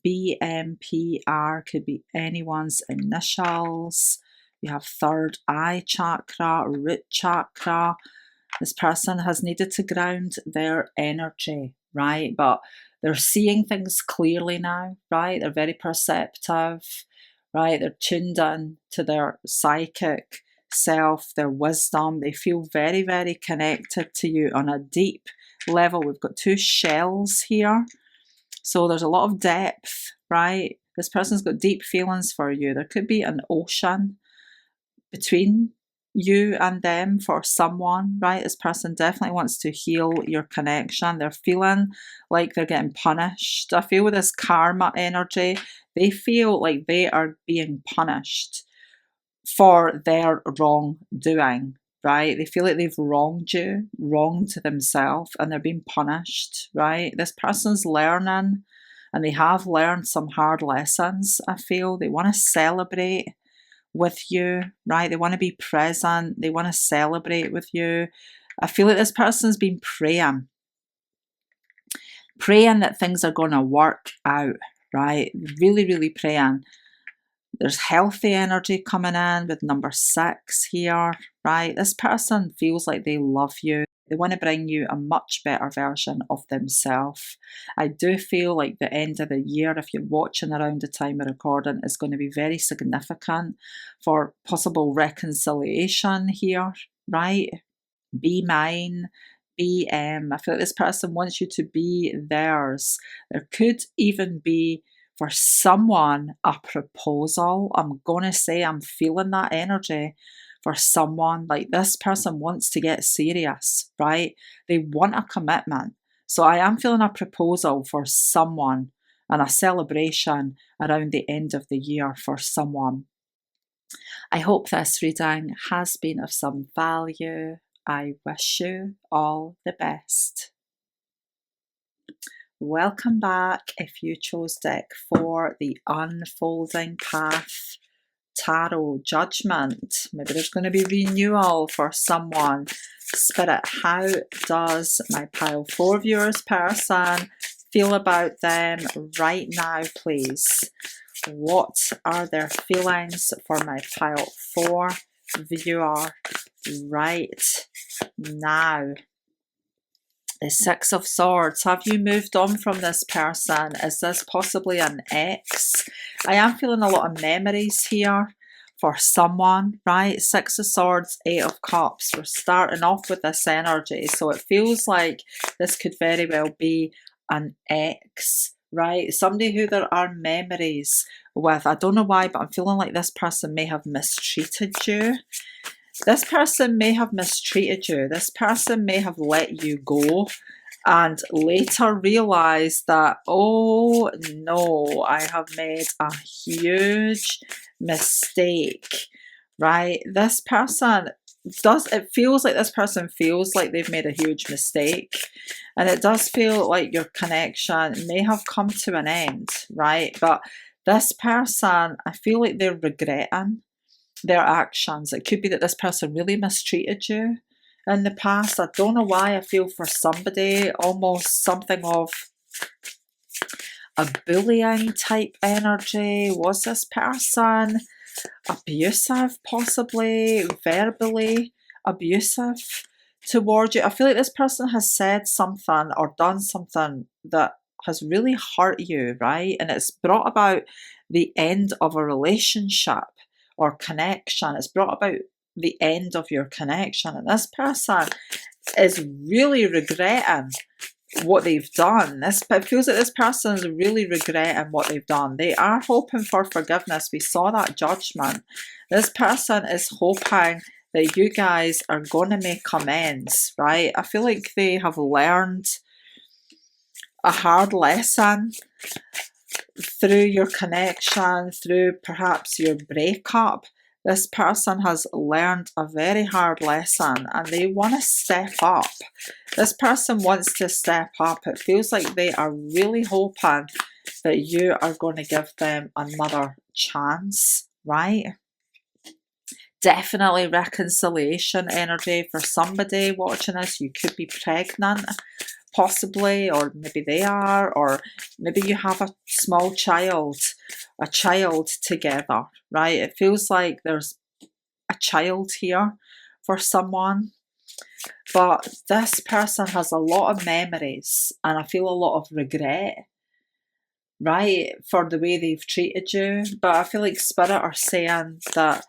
BMPR could be anyone's initials. We have third eye chakra, root chakra. This person has needed to ground their energy, right? But they're seeing things clearly now, right? They're very perceptive, right? They're tuned in to their psychic self, their wisdom. They feel very, very connected to you on a deep level. We've got 2 shells here. So there's a lot of depth, right? This person's got deep feelings for you. There could be an ocean between you and them for someone, right? This person definitely wants to heal your connection. They're feeling like they're getting punished. I feel with this karma energy, they feel like they are being punished for their wrongdoing, right? They feel like they've wronged you, wronged themselves, and they're being punished, right? This person's learning, and they have learned some hard lessons, I feel. They want to celebrate with you, right? They want to be present. They want to celebrate with you. I feel like this person's been praying that things are going to work out, right? Really, really praying. There's healthy energy coming in with number 6 here, right? This person feels like they love you. They want to bring you a much better version of themselves. I do feel like the end of the year, if you're watching around the time of recording, is going to be very significant for possible reconciliation here, right? Be mine. I feel like this person wants you to be theirs. There could even be for someone a proposal. I'm gonna say I'm feeling that energy for someone. Like this person wants to get serious, right? They want a commitment. So I am feeling a proposal for someone and a celebration around the end of the year for someone. I hope this reading has been of some value. I wish you all the best. Welcome back if you chose deck 4, the Unfolding Path Tarot Judgment. Maybe there's going to be renewal for someone. Spirit, how does my pile 4 viewers person feel about them right now, please? What are their feelings for my pile 4 viewer right now? The 6 of Swords. Have you moved on from this person? Is this possibly an ex? I am feeling a lot of memories here for someone, right? 6 of Swords, 8 of Cups. We're starting off with this energy. So it feels like this could very well be an ex, right? Somebody who there are memories with. I don't know why, but I'm feeling like this person may have mistreated you. This person may have mistreated you. This person may have let you go and later realized that, oh no, I have made a huge mistake, right? This person it feels like this person feels like they've made a huge mistake, and it does feel like your connection may have come to an end, right? But this person, I feel like they're regretting their actions. It could be that this person really mistreated you in the past. I don't know why I feel for somebody almost something of a bullying type energy. Was this person abusive, possibly verbally abusive towards you? I feel like this person has said something or done something that has really hurt you, right? And it's brought about the end of a relationship or connection. It's brought about the end of your connection. And this person is really regretting what they've done. It feels like this person is really regretting what they've done. They are hoping for forgiveness. We saw that Judgment. This person is hoping that you guys are going to make amends, right? I feel like they have learned a hard lesson through your connection, through perhaps your breakup. This person has learned a very hard lesson and they want to step up. This person wants to step up. It feels like they are really hoping that you are going to give them another chance, right? Definitely reconciliation energy for somebody watching this. You could be pregnant, possibly, or maybe they are, or maybe you have a small child, together, right? It feels like there's a child here for someone, but this person has a lot of memories and I feel a lot of regret, right, for the way they've treated you. But I feel like Spirit are saying that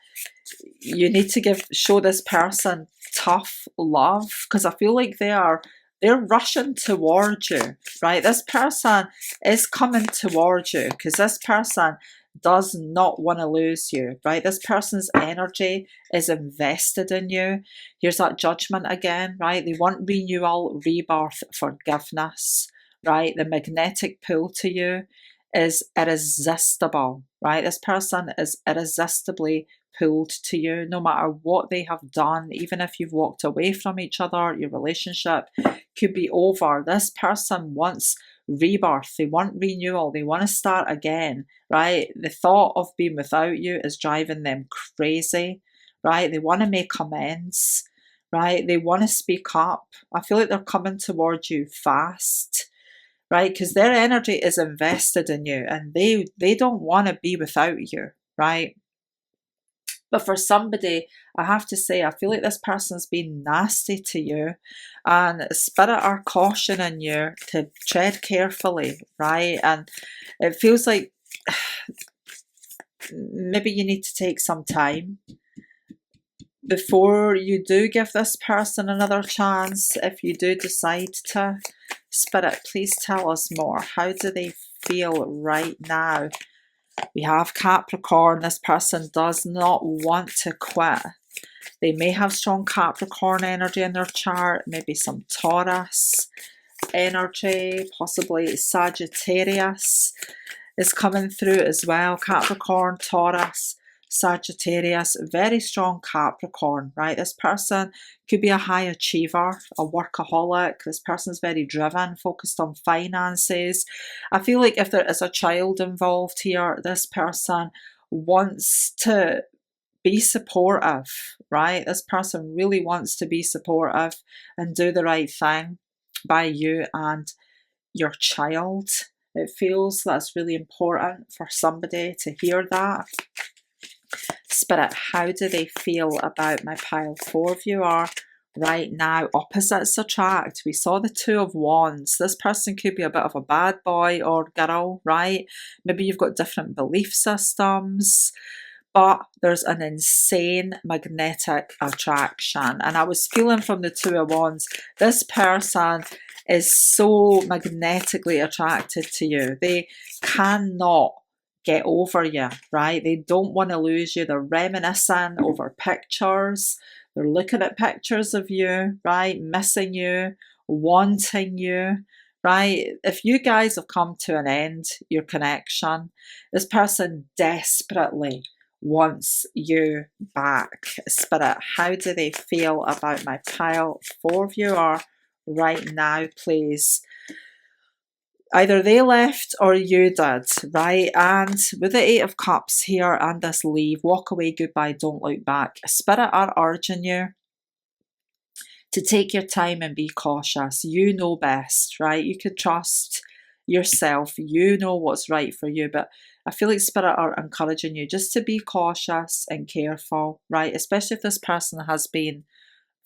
you need to show this person tough love, because I feel like they're rushing towards you, right? This person is coming towards you because this person does not want to lose you, right? This person's energy is invested in you. Here's that Judgment again, right? They want renewal, rebirth, forgiveness, right? The magnetic pull to you is irresistible, right? This person is irresistibly pulled to you no matter what they have done. Even if you've walked away from each other, your relationship could be over. This person wants rebirth, they want renewal, they want to start again, right? The thought of being without you is driving them crazy, right? They want to make amends, right? They want to speak up. I feel like they're coming towards you fast, right? Because their energy is invested in you and they don't want to be without you, right? But for somebody, I have to say, I feel like this person's been nasty to you, and Spirit are cautioning you to tread carefully, right? And it feels like maybe you need to take some time before you do give this person another chance. If you do decide to, Spirit, please tell us more. How do they feel right now? We have Capricorn. This person does not want to quit. They may have strong Capricorn energy in their chart, maybe some Taurus energy, possibly Sagittarius is coming through as well. Capricorn, Taurus, Sagittarius, very strong Capricorn, right? This person could be a high achiever, a workaholic. This person's very driven, focused on finances. I feel like if there is a child involved here, this person wants to be supportive, right? This person really wants to be supportive and do the right thing by you and your child. It feels that's really important for somebody to hear that. Spirit, how do they feel about my pile 4 viewer right now? Opposites attract. We saw the Two of Wands. This person could be a bit of a bad boy or girl, right? Maybe you've got different belief systems, but there's an insane magnetic attraction. And I was feeling from the Two of Wands, this person is so magnetically attracted to you. They cannot get over you, right? They don't want to lose you. They're reminiscing over pictures. They're looking at pictures of you, right? Missing you, wanting you, right? If you guys have come to an end, your connection, this person desperately wants you back. Spirit, how do they feel about my pile 4 viewer right now, please? Either they left or you did, right? And with the 8 of Cups here and this leave, walk away, goodbye, don't look back. Spirit are urging you to take your time and be cautious. You know best, right? You could trust yourself. You know what's right for you. But I feel like Spirit are encouraging you just to be cautious and careful, right? Especially if this person has been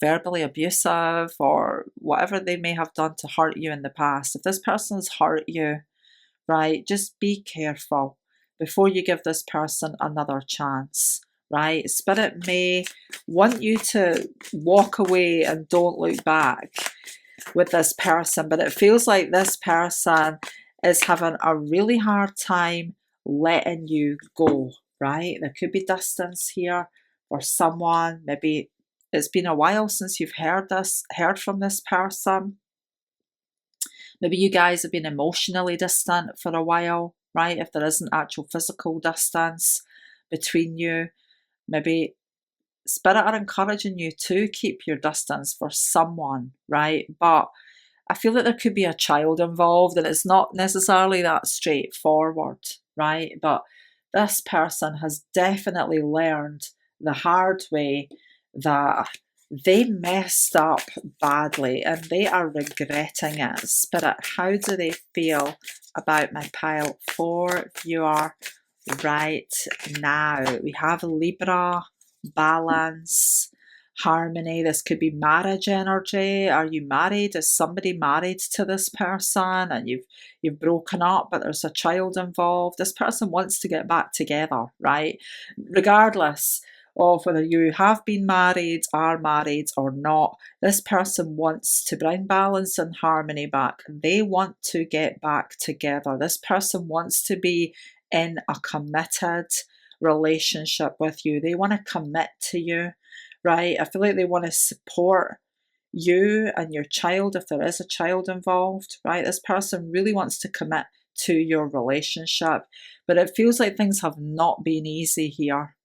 verbally abusive or whatever they may have done to hurt you in the past. If this person's hurt you, right, just be careful before you give this person another chance, right? Spirit may want you to walk away and don't look back with this person, but it feels like this person is having a really hard time letting you go, right? There could be distance here for someone. Maybe it's been a while since you've heard from this person. Maybe you guys have been emotionally distant for a while, right? If there isn't actual physical distance between you, maybe Spirit are encouraging you to keep your distance for someone, right? But I feel that there could be a child involved and it's not necessarily that straightforward, right? But this person has definitely learned the hard way that they messed up badly and they are regretting it. Spirit, how do they feel about my pile for viewer right now? We have Libra, balance, harmony. This could be marriage energy. Are you married? Is somebody married to this person and you've broken up but there's a child involved? This person wants to get back together, right? Regardless of whether you have been married, are married or not, this person wants to bring balance and harmony back. They want to get back together. This person wants to be in a committed relationship with you. They want to commit to you, right? I feel like they want to support you and your child if there is a child involved, right? This person really wants to commit to your relationship, but it feels like things have not been easy here.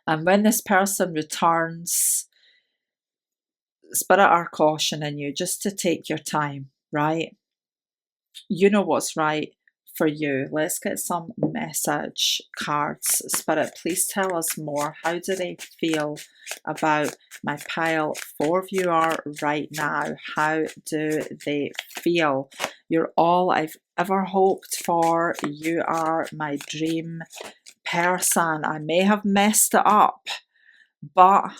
And when this person returns, Spirit are cautioning you just to take your time, right? You know what's right for you. Let's get some message cards. Spirit, please tell us more. How do they feel about my pile for viewer right now? How do they feel? You're all I've ever hoped for. You are my dream person. I may have messed it up, but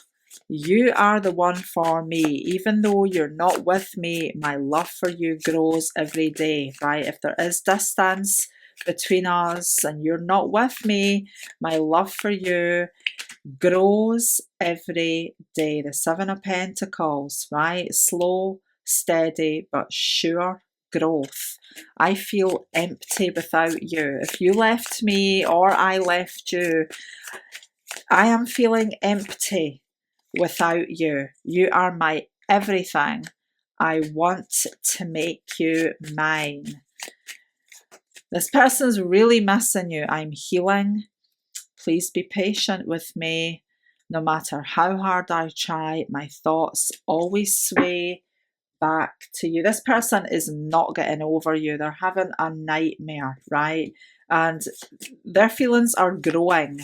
you are the one for me. Even though you're not with me, my love for you grows every day, right? If there is distance between us and you're not with me, my love for you grows every day. The Seven of Pentacles, right? Slow, steady, but sure growth. I feel empty without you. If you left me or I left you, I am feeling empty without you. You are my everything. I want to make you mine. This person's really missing you. I'm healing. Please be patient with me. No matter how hard I try, my thoughts always sway back to you. This person is not getting over you. They're having a nightmare, right? And their feelings are growing.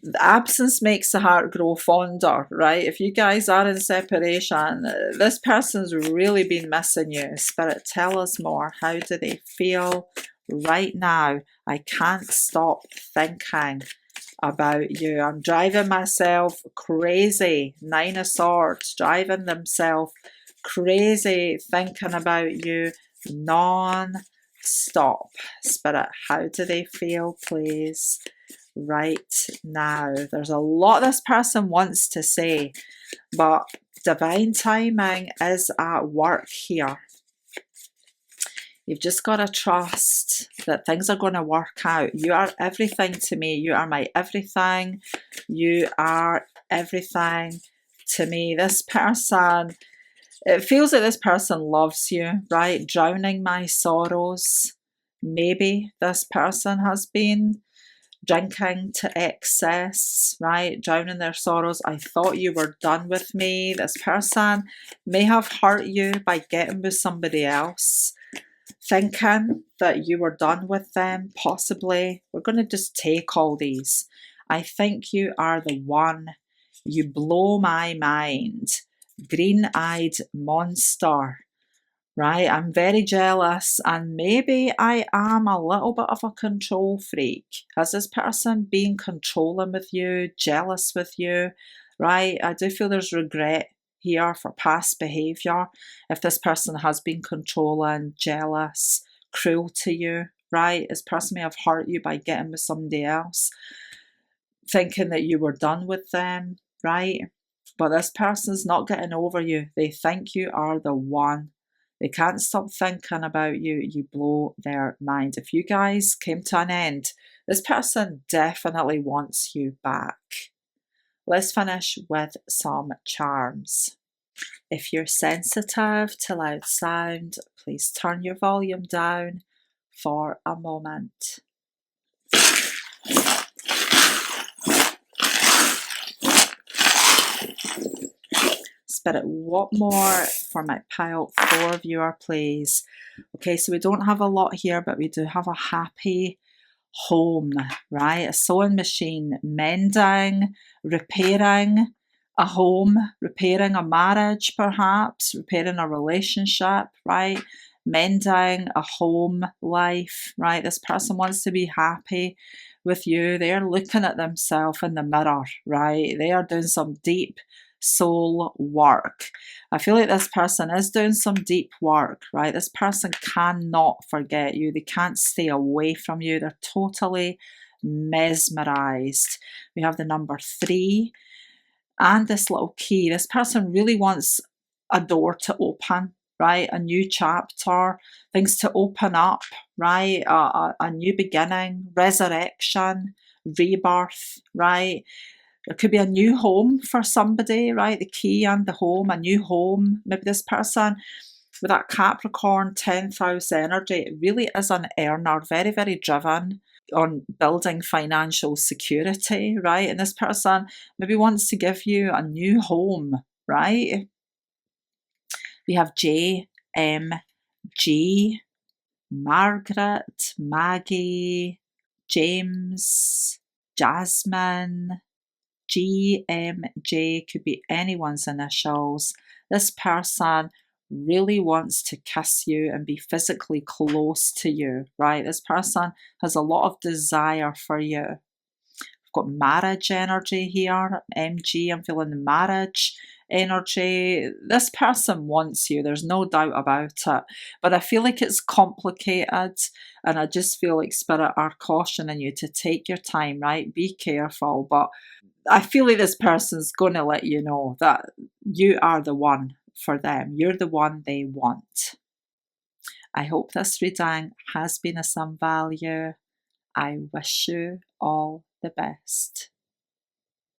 The absence makes the heart grow fonder, right? If you guys are in separation, this person's really been missing you. Spirit, tell us more. How do they feel right now? I can't stop thinking about you. I'm driving myself crazy. Nine of Swords, driving themselves crazy, thinking about you non-stop. Spirit, how do they feel, please? Right now. There's a lot this person wants to say, but divine timing is at work here. You've just got to trust that things are going to work out. You are everything to me. You are my everything. You are everything to me. This person, it feels like this person loves you, right? Drowning my sorrows. Maybe this person has been drinking to excess, right? Drowning their sorrows. I thought you were done with me. This person may have hurt you by getting with somebody else, thinking that you were done with them, possibly. We're going to just take all these. I think you are the one. You blow my mind. Green-eyed monster. right? I'm very jealous, and maybe I am a little bit of a control freak. Has this person been controlling with you, jealous with you, right? I do feel there's regret here for past behaviour. If this person has been controlling, jealous, cruel to you, right? This person may have hurt you by getting with somebody else, thinking that you were done with them, right? But this person's not getting over you. They think you are the one. They can't stop thinking about you. You blow their mind. If you guys came to an end, this person definitely wants you back. Let's finish with some charms. If you're sensitive to loud sound, please turn your volume down for a moment. Spirit, what more for my pile 4 viewer, please? Okay, so we don't have a lot here, but we do have a happy home, right? A sewing machine, mending, repairing a home, repairing a marriage, perhaps, repairing a relationship, right? Mending a home life, right? This person wants to be happy with you. They're looking at themselves in the mirror, right? They are doing some deep soul work. I feel like this person is doing some deep work, right? This person cannot forget you. They can't stay away from you. They're totally mesmerized. We have the number 3 and this little key. This person really wants a door to open, right? A new chapter, things to open up, right? A new beginning, resurrection, rebirth, right? There could be a new home for somebody, right? The key and the home, a new home. Maybe this person with that Capricorn 10th house energy, it really is an earner, very, very driven on building financial security, right? And this person maybe wants to give you a new home, right? We have J, M, G, Margaret, Maggie, James, Jasmine, GMJ, could be anyone's initials. This person really wants to kiss you and be physically close to you, right? This person has a lot of desire for you. We've got marriage energy here. MG, I'm feeling the marriage energy. This person wants you, there's no doubt about it. But I feel like it's complicated, and I just feel like Spirit are cautioning you to take your time, right? Be careful. But I feel like this person's going to let you know that you are the one for them. You're the one they want. I hope this reading has been of some value. I wish you all the best.